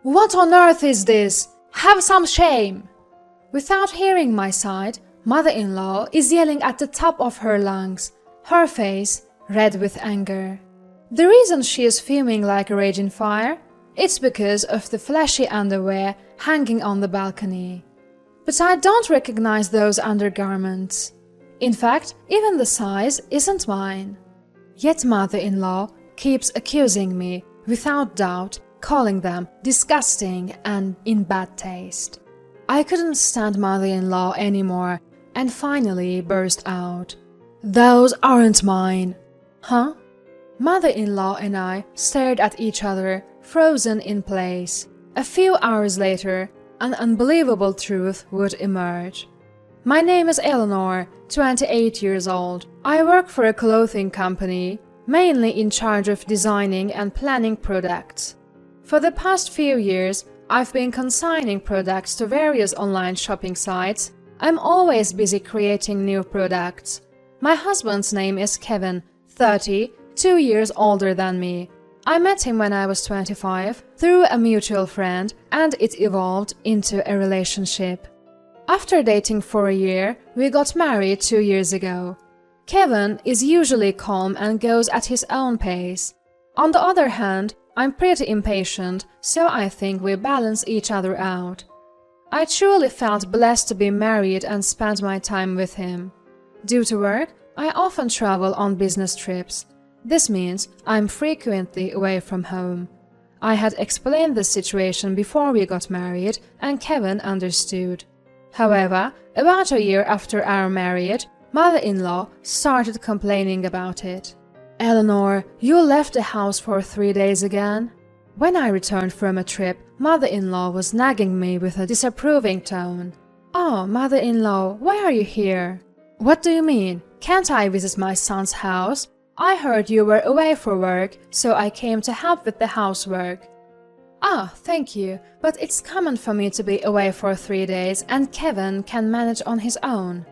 What on earth is this? Have some shame! Without hearing my side, mother-in-law is yelling at the top of her lungs, her face red with anger. The reason she is fuming like a raging fire? It's because of the flashy underwear hanging on the balcony. But I don't recognize those undergarments. In fact, even the size isn't mine. Yet mother-in-law keeps accusing me, without doubt, calling them disgusting and in bad taste. I couldn't stand mother-in-law anymore and finally burst out. Those aren't mine. Huh? Mother-in-law and I stared at each other, frozen in place. A few hours later, an unbelievable truth would emerge. My name is Eleanor, 28 years old. I work for a clothing company, mainly in charge of designing and planning products. For the past few years, I've been consigning products to various online shopping sites. I'm always busy creating new products. My husband's name is Kevin, 30, 2 years older than me. I met him when I was 25 through a mutual friend, and it evolved into a relationship. After dating for a year, we got married 2 years ago. Kevin is usually calm and goes at his own pace. On the other hand, I'm pretty impatient, so I think we balance each other out. I truly felt blessed to be married and spend my time with him. Due to work, I often travel on business trips. This means I'm frequently away from home. I had explained the situation before we got married, and Kevin understood. However, about a year after our marriage, mother-in-law started complaining about it. Eleanor, you left the house for 3 days again? When I returned from a trip, mother-in-law was nagging me with a disapproving tone. Oh, mother-in-law, why are you here? What do you mean? Can't I visit my son's house? I heard you were away for work, so I came to help with the housework. Ah, thank you, but it's common for me to be away for 3 days and Kevin can manage on his own.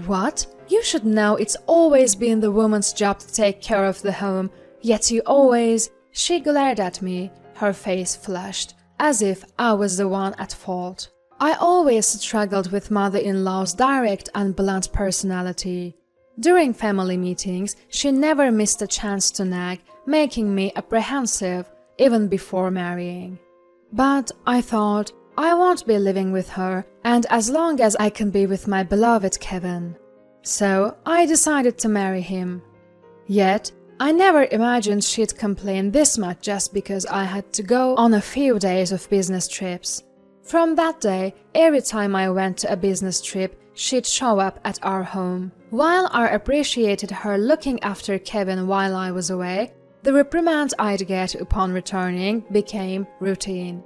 What? You should know it's always been the woman's job to take care of the home, yet you always… She glared at me, her face flushed, as if I was the one at fault. I always struggled with mother-in-law's direct and blunt personality. During family meetings, she never missed a chance to nag, making me apprehensive even before marrying. But I thought, I won't be living with her, and as long as I can be with my beloved Kevin. So I decided to marry him. Yet, I never imagined she'd complain this much just because I had to go on a few days of business trips. From that day, every time I went to a business trip, she'd show up at our home. While I appreciated her looking after Kevin while I was away, the reprimands I'd get upon returning became routine.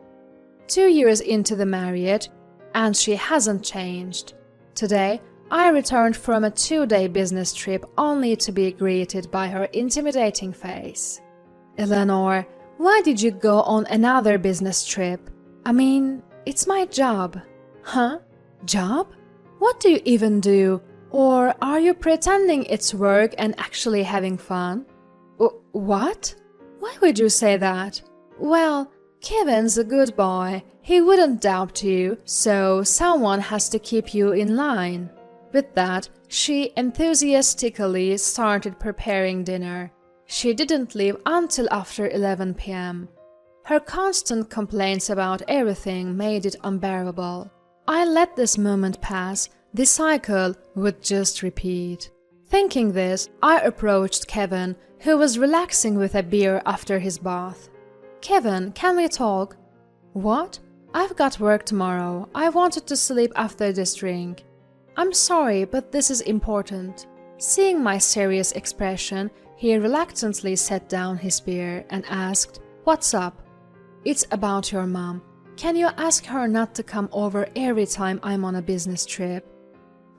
2 years into the marriage, and she hasn't changed. Today, I returned from a 2-day business trip only to be greeted by her intimidating face. Eleanor, why did you go on another business trip? I mean, it's my job. Huh? Job? What do you even do? Or are you pretending it's work and actually having fun? What? Why would you say that? Well, Kevin's a good boy. He wouldn't doubt you, so someone has to keep you in line. With that, she enthusiastically started preparing dinner. She didn't leave until after 11 p.m. Her constant complaints about everything made it unbearable. I let this moment pass. The cycle would just repeat. Thinking this, I approached Kevin, who was relaxing with a beer after his bath. Kevin, can we talk? What? I've got work tomorrow. I wanted to sleep after this drink. I'm sorry, but this is important. Seeing my serious expression, he reluctantly set down his beer and asked, What's up? It's about your mom. Can you ask her not to come over every time I'm on a business trip?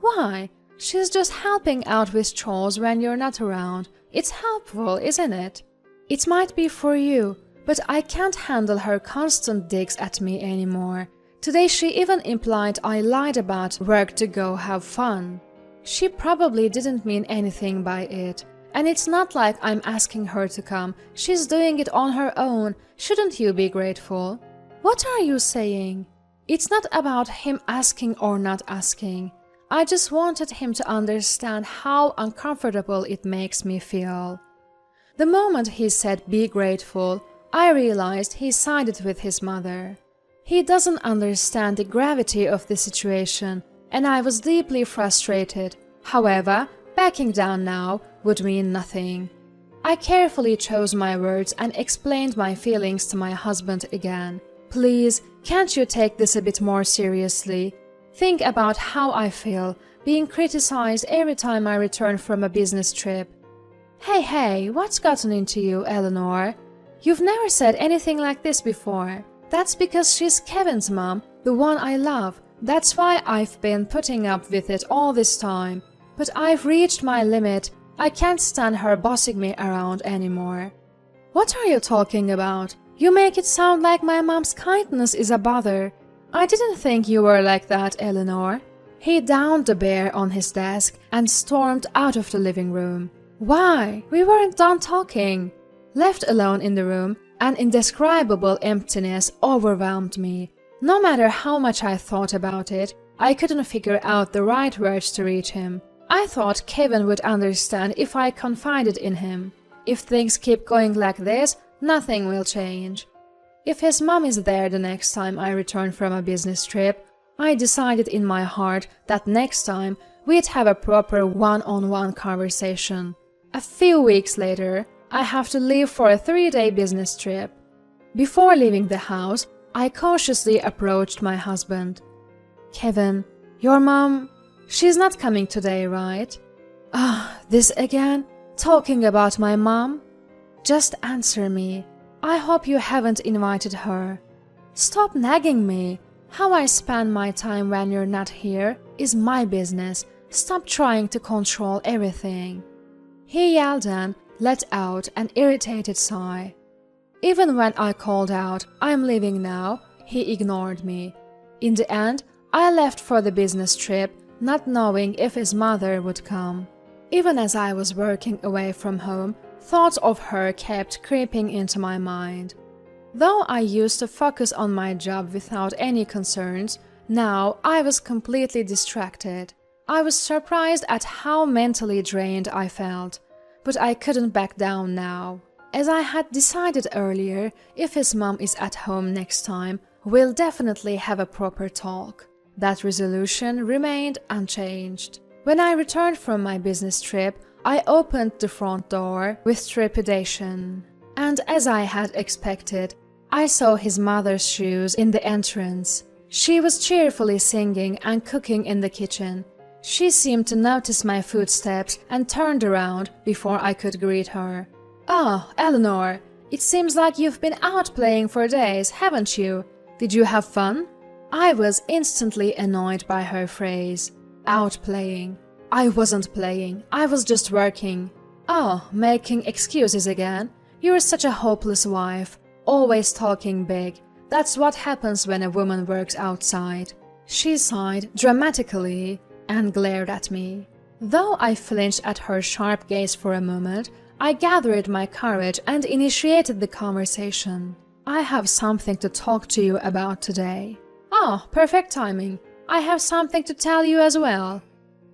Why? She's just helping out with chores when you're not around. It's helpful, isn't it? It might be for you, but I can't handle her constant digs at me anymore. Today she even implied I lied about work to go have fun. She probably didn't mean anything by it. And it's not like I'm asking her to come. She's doing it on her own. Shouldn't you be grateful? What are you saying? It's not about him asking or not asking. I just wanted him to understand how uncomfortable it makes me feel. The moment he said be grateful, I realized he sided with his mother. He doesn't understand the gravity of the situation, and I was deeply frustrated. However, backing down now would mean nothing. I carefully chose my words and explained my feelings to my husband again. Please, can't you take this a bit more seriously? Think about how I feel, being criticized every time I return from a business trip. Hey, what's gotten into you, Eleanor? You've never said anything like this before. That's because she's Kevin's mom, the one I love. That's why I've been putting up with it all this time. But I've reached my limit. I can't stand her bossing me around anymore. What are you talking about? You make it sound like my mom's kindness is a bother. I didn't think you were like that, Eleanor. He downed the bear on his desk and stormed out of the living room. Why? We weren't done talking. Left alone in the room, an indescribable emptiness overwhelmed me. No matter how much I thought about it, I couldn't figure out the right words to reach him. I thought Kevin would understand if I confided in him. If things keep going like this, nothing will change. If his mom is there the next time I return from a business trip, I decided in my heart that next time we'd have a proper one-on-one conversation. A few weeks later, I have to leave for a 3-day business trip. Before leaving the house, I cautiously approached my husband. Kevin, your mom, she's not coming today, right? This again? Talking about my mom? Just answer me. I hope you haven't invited her. Stop nagging me. How I spend my time when you're not here is my business. Stop trying to control everything. He yelled and let out an irritated sigh. Even when I called out, I'm leaving now, he ignored me. In the end, I left for the business trip, not knowing if his mother would come. Even as I was working away from home, thoughts of her kept creeping into my mind. Though I used to focus on my job without any concerns, now I was completely distracted. I was surprised at how mentally drained I felt, but I couldn't back down now. As I had decided earlier, if his mom is at home next time, we'll definitely have a proper talk. That resolution remained unchanged. When I returned from my business trip, I opened the front door with trepidation. And as I had expected, I saw his mother's shoes in the entrance. She was cheerfully singing and cooking in the kitchen. She seemed to notice my footsteps and turned around before I could greet her. "Oh, Eleanor, it seems like you've been out playing for days, haven't you? Did you have fun?" I was instantly annoyed by her phrase. Out playing. I wasn't playing, I was just working. "Oh, making excuses again? You're such a hopeless wife, always talking big. That's what happens when a woman works outside." She sighed dramatically and glared at me. Though I flinched at her sharp gaze for a moment, I gathered my courage and initiated the conversation. "I have something to talk to you about today." "Oh, perfect timing. I have something to tell you as well."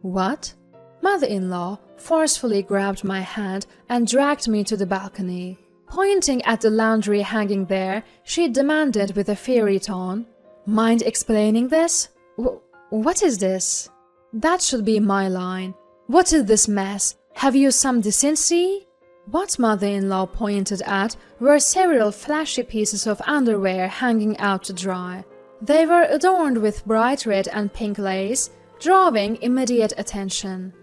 "What?" Mother-in-law forcefully grabbed my hand and dragged me to the balcony. Pointing at the laundry hanging there, she demanded with a fiery tone, "Mind explaining this? What is this?" That should be my line. "What is this mess? Have you some decency?" What mother-in-law pointed at were several flashy pieces of underwear hanging out to dry. They were adorned with bright red and pink lace, drawing immediate attention.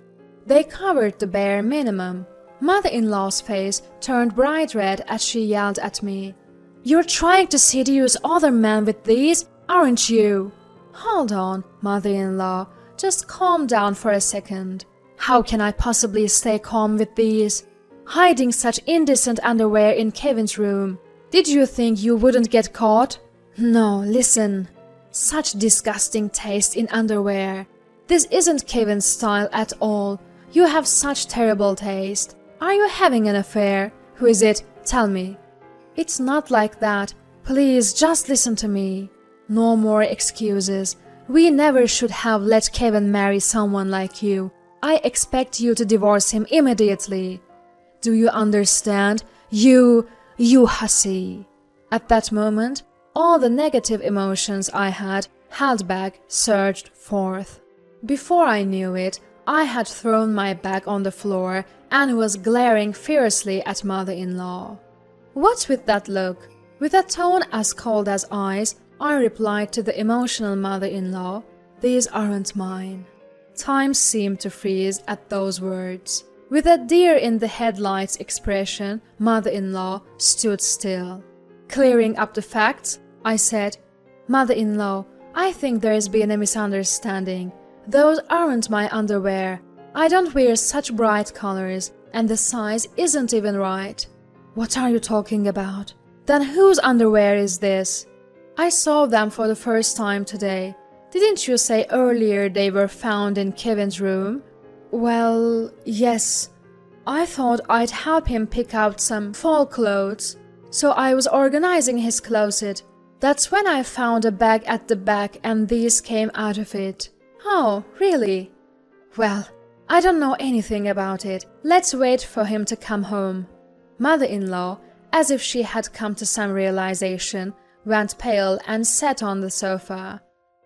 They covered the bare minimum. Mother-in-law's face turned bright red as she yelled at me. "You're trying to seduce other men with these, aren't you?" "Hold on, mother-in-law. Just calm down for a second. How can I possibly stay calm with these? Hiding such indecent underwear in Kevin's room. Did you think you wouldn't get caught? No, listen. Such disgusting taste in underwear. This isn't Kevin's style at all. You have such terrible taste. Are you having an affair? Who is it? Tell me." "It's not like that. Please, just listen to me. No more excuses. We never should have let Kevin marry someone like you. I expect you to divorce him immediately. Do you understand? You hussy. At that moment, all the negative emotions I had held back surged forth. Before I knew it, I had thrown my bag on the floor and was glaring fiercely at mother-in-law. What with that look? With a tone as cold as ice, I replied to the emotional mother-in-law, "These aren't mine." Time seemed to freeze at those words. With a deer in the headlights expression, mother-in-law stood still. Clearing up the facts, I said, "Mother-in-law, I think there's been a misunderstanding. Those aren't my underwear. I don't wear such bright colors, and the size isn't even right." "What are you talking about? Then whose underwear is this?" "I saw them for the first time today. Didn't you say earlier they were found in Kevin's room?" "Well, yes. I thought I'd help him pick out some fall clothes, so I was organizing his closet. That's when I found a bag at the back and these came out of it." "Oh, really? Well, I don't know anything about it. Let's wait for him to come home." Mother-in-law, as if she had come to some realization, went pale and sat on the sofa.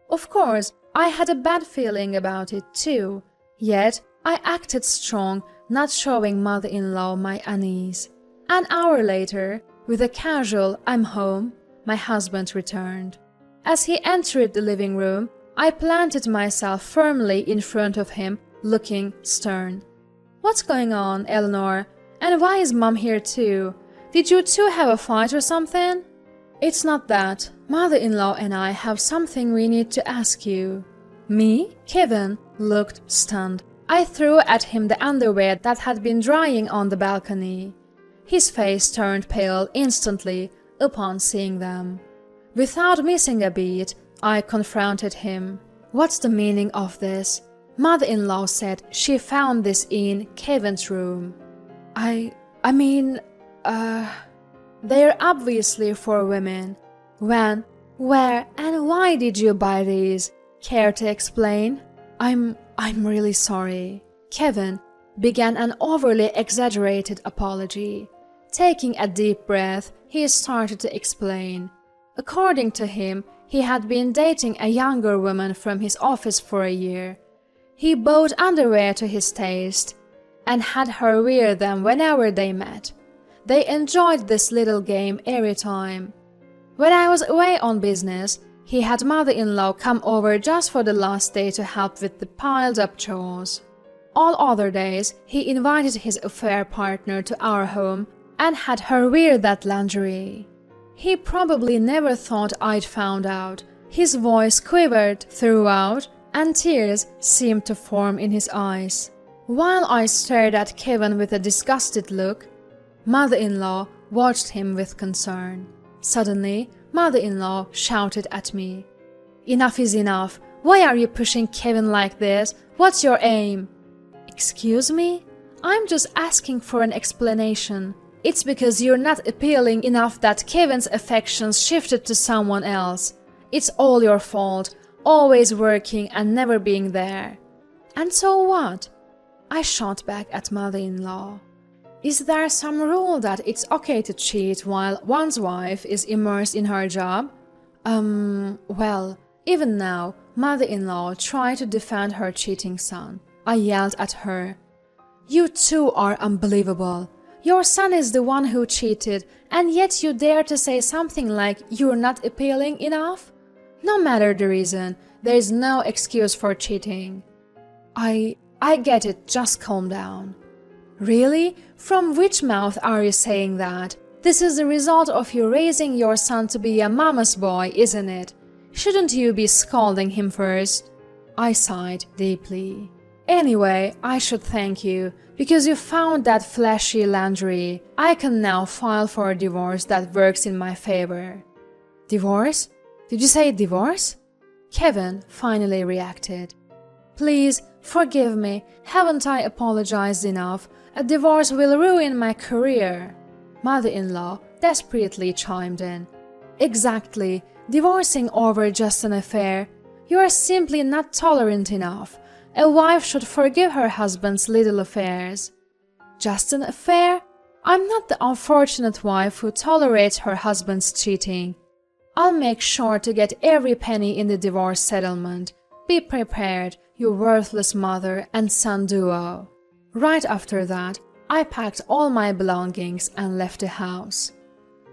Of course, I had a bad feeling about it too, yet I acted strong, not showing mother-in-law my unease. An hour later, with a casual "I'm home," my husband returned. As he entered the living room, I planted myself firmly in front of him, looking stern. "What's going on, Eleanor? And why is Mom here too? Did you two have a fight or something?" "It's not that. Mother-in-law and I have something we need to ask you." "Me?" Kevin looked stunned. I threw at him the underwear that had been drying on the balcony. His face turned pale instantly upon seeing them. Without missing a beat, I confronted him. "What's the meaning of this? Mother-in-law said she found this in Kevin's room." I mean, they're obviously for women. When, where, and why did you buy these? Care to explain?" I'm really sorry." Kevin began an overly exaggerated apology. Taking a deep breath, he started to explain. According to him, he had been dating a younger woman from his office for a year. He bought underwear to his taste and had her wear them whenever they met. They enjoyed this little game every time. When I was away on business, he had mother-in-law come over just for the last day to help with the piled-up chores. All other days, he invited his affair partner to our home and had her wear that lingerie. He probably never thought I'd found out. His voice quivered throughout, and tears seemed to form in his eyes. While I stared at Kevin with a disgusted look, mother-in-law watched him with concern. Suddenly, mother-in-law shouted at me. "Enough is enough. Why are you pushing Kevin like this? What's your aim?" "Excuse me? I'm just asking for an explanation. It's because you're not appealing enough that Kevin's affections shifted to someone else. It's all your fault, always working and never being there." "And so what?" I shot back at mother-in-law. "Is there some rule that it's okay to cheat while one's wife is immersed in her job?" Well, even now, mother-in-law tried to defend her cheating son. I yelled at her. "You two are unbelievable. Your son is the one who cheated, and yet you dare to say something like you're not appealing enough? No matter the reason, there is no excuse for cheating." I get it, just calm down." "Really? From which mouth are you saying that? This is the result of you raising your son to be a mama's boy, isn't it? Shouldn't you be scolding him first?" I sighed deeply. "Anyway, I should thank you, because you found that flashy lingerie. I can now file for a divorce that works in my favor." "Divorce? Did you say divorce?" Kevin finally reacted. "Please, forgive me. Haven't I apologized enough? A divorce will ruin my career." Mother-in-law desperately chimed in. Exactly. Divorcing over just an affair. You are simply not tolerant enough. A wife should forgive her husband's little affairs. Just an affair? I'm not the unfortunate wife who tolerates her husband's cheating. I'll make sure to get every penny in the divorce settlement. Be prepared, you worthless mother and son duo. Right after that, I packed all my belongings and left the house.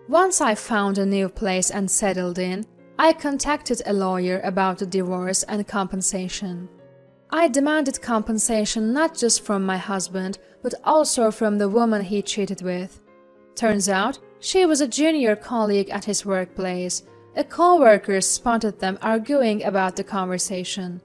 Once I found a new place and settled in, I contacted a lawyer about the divorce and compensation. I demanded compensation not just from my husband, but also from the woman he cheated with. Turns out, she was a junior colleague at his workplace. A co-worker spotted them arguing about the conversation.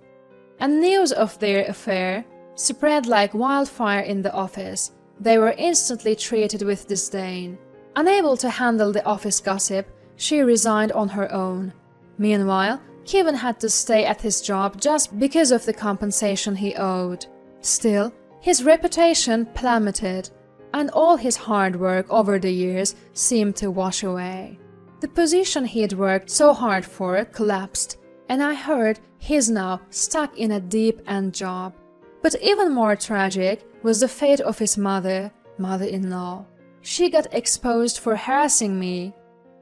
And news of their affair spread like wildfire in the office. They were instantly treated with disdain. Unable to handle the office gossip, she resigned on her own. Meanwhile, Kevin had to stay at his job just because of the compensation he owed. Still, his reputation plummeted, and all his hard work over the years seemed to wash away. The position he'd worked so hard for collapsed, and I heard he's now stuck in a deep-end job. But even more tragic was the fate of his mother-in-law. She got exposed for harassing me,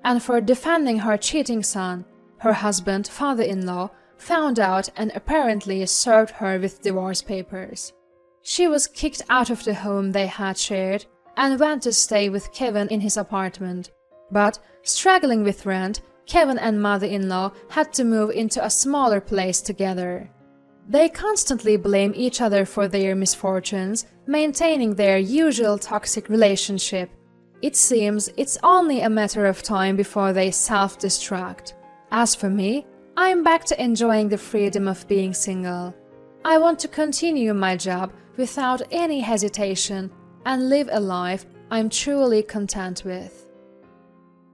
and for defending her cheating son. Her husband, father-in-law, found out and apparently served her with divorce papers. She was kicked out of the home they had shared and went to stay with Kevin in his apartment. But, struggling with rent, Kevin and mother-in-law had to move into a smaller place together. They constantly blame each other for their misfortunes, maintaining their usual toxic relationship. It seems it's only a matter of time before they self-destruct. As for me, I'm back to enjoying the freedom of being single. I want to continue my job without any hesitation and live a life I'm truly content with.